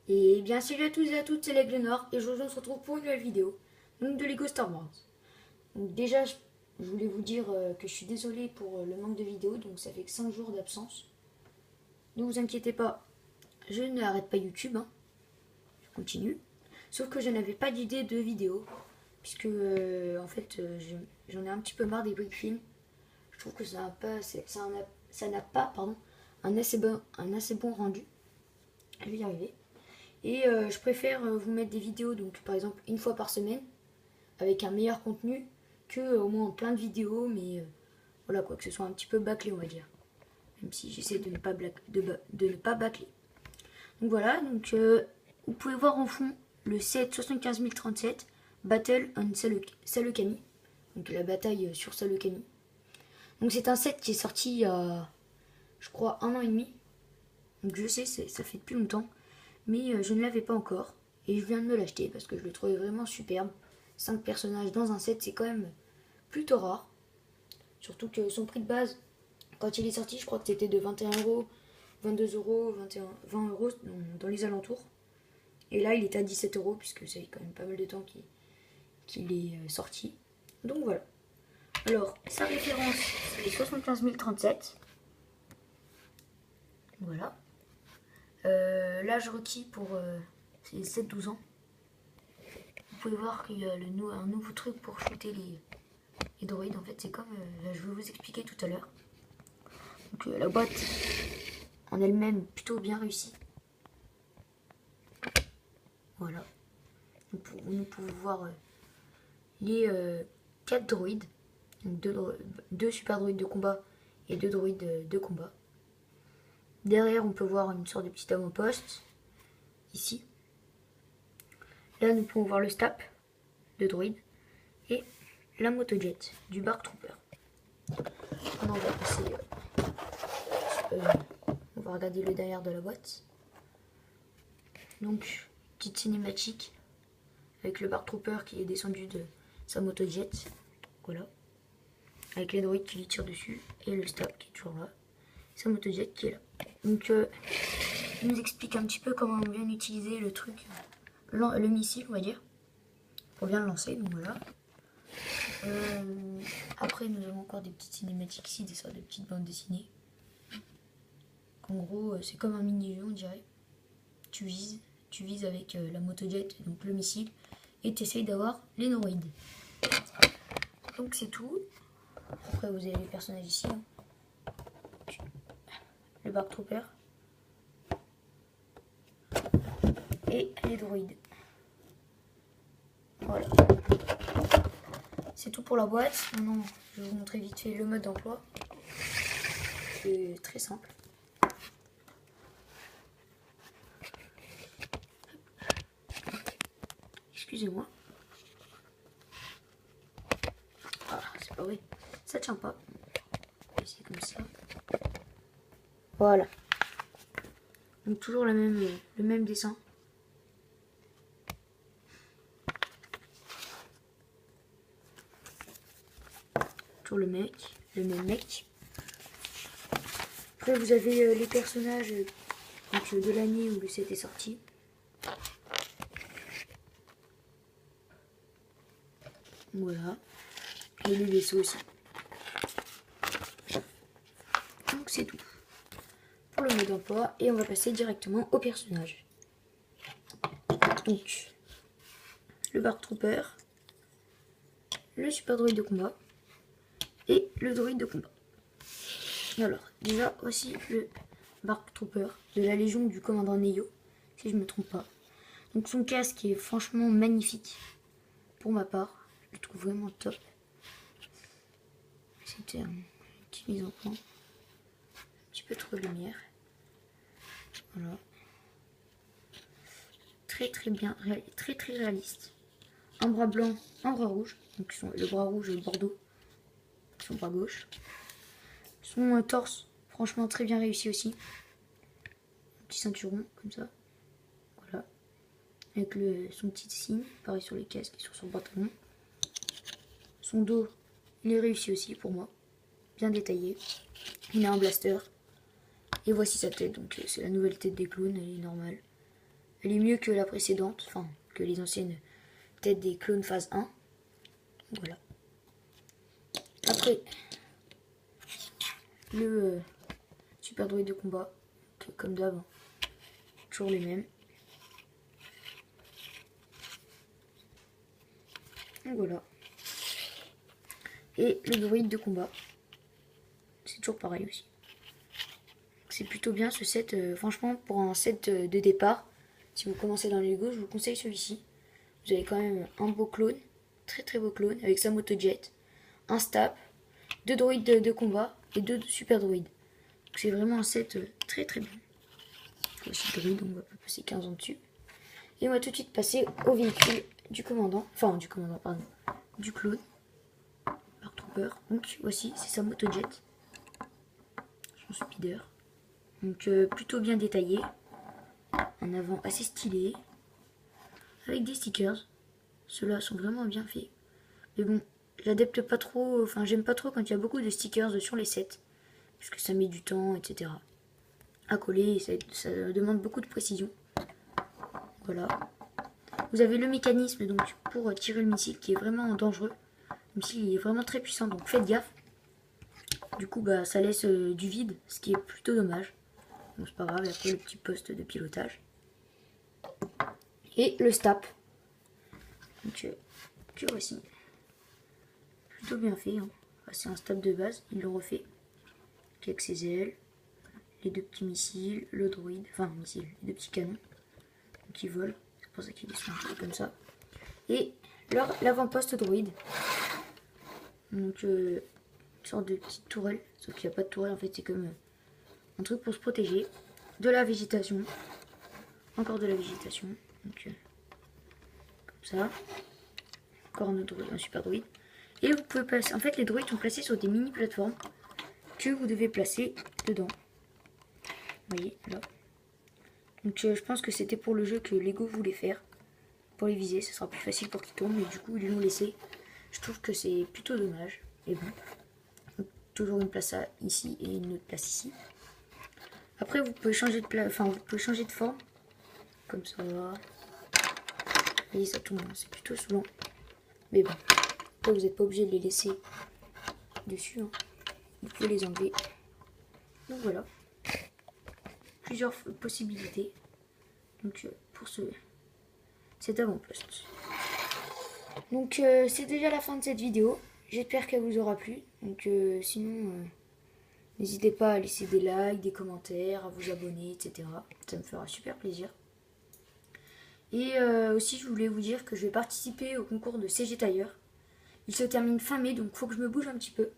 Et bien salut à tous et à toutes, c'est l'Aigle Noir et aujourd'hui on se retrouve pour une nouvelle vidéo donc de Lego Star Wars. Donc déjà je voulais vous dire que je suis désolée pour le manque de vidéos, donc ça fait que 5 jours d'absence. Ne vous inquiétez pas, je n'arrête pas YouTube, hein. Je continue. Sauf que je n'avais pas d'idée de vidéo, puisque en fait j'en ai un petit peu marre des brick films. Je trouve que ça n'a pas pardon, un assez bon rendu. Je vais y arriver. Et je préfère vous mettre des vidéos, donc par exemple une fois par semaine, avec un meilleur contenu, que au moins plein de vidéos, mais voilà quoi, que ce soit un petit peu bâclé, on va dire. Même si j'essaie de ne pas bâcler. Donc voilà, donc vous pouvez voir en fond le set 75037 Battle on Salokami. Donc la bataille sur Salokami. Donc c'est un set qui est sorti il y a, je crois, 1 an et demi. Donc je sais, ça fait depuis longtemps. Mais je ne l'avais pas encore. Et je viens de me l'acheter parce que je le trouvais vraiment superbe. 5 personnages dans un set, c'est quand même plutôt rare. Surtout que son prix de base, quand il est sorti, je crois que c'était de 21 euros, 22 euros, 20 euros dans les alentours. Et là, il est à 17 euros puisque c'est quand même pas mal de temps qu'il est sorti. Donc voilà. Alors, sa référence, c'est 75 037. Voilà. L'âge requis pour c'est 7-12 ans. Vous pouvez voir qu'il y a un nouveau truc pour shooter les droïdes. En fait, c'est comme je vais vous expliquer tout à l'heure. Donc la boîte en elle-même plutôt bien réussie. Voilà. Nous pouvons voir les 4 droïdes. Donc 2 super droïdes de combat et 2 droïdes de combat. Derrière, on peut voir une sorte de petit avant-poste. Ici. Là, nous pouvons voir le STAP de droïde. Et la motojet du BARC Trooper. Maintenant, on va passer... on va regarder le derrière de la boîte. Donc, petite cinématique avec le BARC Trooper qui est descendu de sa motojet. Voilà. Avec les droïdes qui lui tirent dessus. Et le STAP qui est toujours là. Sa motojet qui est là. Donc, il nous explique un petit peu comment on vient d'utiliser le truc, le missile, on va dire, pour bien le lancer. Donc voilà. Après, nous avons encore des petites cinématiques ici, des sortes de petites bandes dessinées. En gros, c'est comme un mini-jeu, on dirait. Tu vises avec la motojet, donc le missile, et tu essayes d'avoir les droïdes. Donc c'est tout. Après, vous avez les personnages ici. Hein. Le BARC Trooper. Et les droïdes. Voilà. C'est tout pour la boîte. Maintenant, je vais vous montrer vite fait le mode d'emploi. C'est très simple. Excusez-moi. Ah, c'est pas vrai. Ça tient pas. C'est comme ça. Voilà. Donc toujours le même dessin. Toujours le même mec. Après vous avez les personnages donc, de l'année où le set est sorti. Voilà. Et le vaisseau aussi. Donc c'est tout pour le mode d'emploi. Et on va passer directement au personnage. Donc le BARC Trooper, le super droïde de combat et le droïde de combat. Alors, déjà, voici le BARC Trooper de la Légion du commandant Neyo, si je ne me trompe pas. Donc son casque est franchement magnifique, pour ma part. Je le trouve vraiment top. C'était une petite mise en point. Un petit peu trop de lumière. Voilà. Très bien, très réaliste. Un bras blanc, un bras rouge. Donc le bras rouge et le bordeaux. Son bras gauche. Son torse, franchement très bien réussi aussi. Un petit ceinturon, comme ça. Voilà. Avec son petit signe, pareil sur les casques et sur son pantalon. Son dos, il est réussi aussi pour moi. Bien détaillé. Il a un blaster. Et voici sa tête, donc c'est la nouvelle tête des clones, elle est normale. Elle est mieux que la précédente, enfin que les anciennes têtes des clones phase 1. Voilà. Après, le super droïde de combat, comme d'hab, hein. Toujours les mêmes. Donc voilà. Et le droïde de combat, c'est toujours pareil aussi. C'est plutôt bien ce set, franchement pour un set de départ, si vous commencez dans les Lego, je vous conseille celui-ci. Vous avez quand même un beau clone, très beau clone, avec sa motojet, un stab, 2 droïdes de combat et 2 super droïdes. C'est vraiment un set très bien. Voici le droïde, on va passer 15 ans dessus. Et on va tout de suite passer au véhicule du commandant, pardon, du clone, Dark Trooper. Donc voici, c'est sa motojet, son speeder. Donc plutôt bien détaillé, un avant assez stylé, avec des stickers. Ceux-là sont vraiment bien faits. Mais bon, j'adepte pas trop, enfin j'aime pas trop quand il y a beaucoup de stickers sur les sets, puisque ça met du temps, etc. à coller, et ça demande beaucoup de précision. Voilà. Vous avez le mécanisme donc pour tirer le missile qui est vraiment dangereux. Le missile est vraiment très puissant, donc faites gaffe. Du coup, bah, ça laisse du vide, ce qui est plutôt dommage. Bon, c'est pas grave, et après le petit poste de pilotage. Et le STAP. Donc, que voici. Plutôt bien fait. Hein. Enfin, c'est un STAP de base, il le refait. Avec ses ailes, les 2 petits missiles, le droïde, enfin missiles, les 2 petits canons qui volent. C'est pour ça qu'il descend un peu comme ça. Et l'avant-poste droïde. Donc, une sorte de petite tourelle. Sauf qu'il n'y a pas de tourelle, en fait, c'est comme un truc pour se protéger. De la végétation. Encore de la végétation. Donc, comme ça. Encore un super droïde. Et vous pouvez placer. En fait, les droïdes sont placés sur des mini plateformes que vous devez placer dedans. Vous voyez, là. Donc, je pense que c'était pour le jeu que Lego voulait faire. Pour les viser, ce sera plus facile pour qu'ils tombent. Mais du coup, ils l'ont laissé. Je trouve que c'est plutôt dommage. Et bon. Donc, toujours une place ici et une autre place ici. Après, vous pouvez changer de vous pouvez changer de forme. Comme ça. Vous voyez, ça tombe. C'est plutôt saoulant. Mais bon. Après, vous n'êtes pas obligé de les laisser dessus. Hein. Vous pouvez les enlever. Donc voilà. Plusieurs possibilités. Donc pour cet avant-poste. Donc c'est déjà la fin de cette vidéo. J'espère qu'elle vous aura plu. Donc sinon, n'hésitez pas à laisser des likes, des commentaires, à vous abonner, etc. Ça me fera super plaisir. Et aussi, je voulais vous dire que je vais participer au concours de CG Tailleur. Il se termine fin mai, donc il faut que je me bouge un petit peu.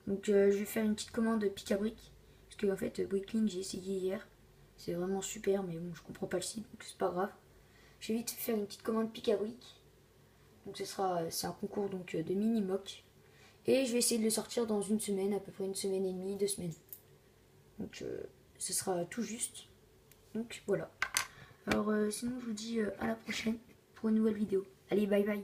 Donc je vais faire une petite commande pic à brique. Parce que en fait, Bricklink, j'ai essayé hier. C'est vraiment super, mais bon, je comprends pas le site, donc c'est pas grave. Je vais vite faire une petite commande pic à brique. Donc c'est un concours donc, de mini mock. Et je vais essayer de le sortir dans une semaine, à peu près 1 semaine et demie, 2 semaines. Donc ce sera tout juste. Donc voilà. Alors sinon je vous dis à la prochaine pour une nouvelle vidéo. Allez, bye bye.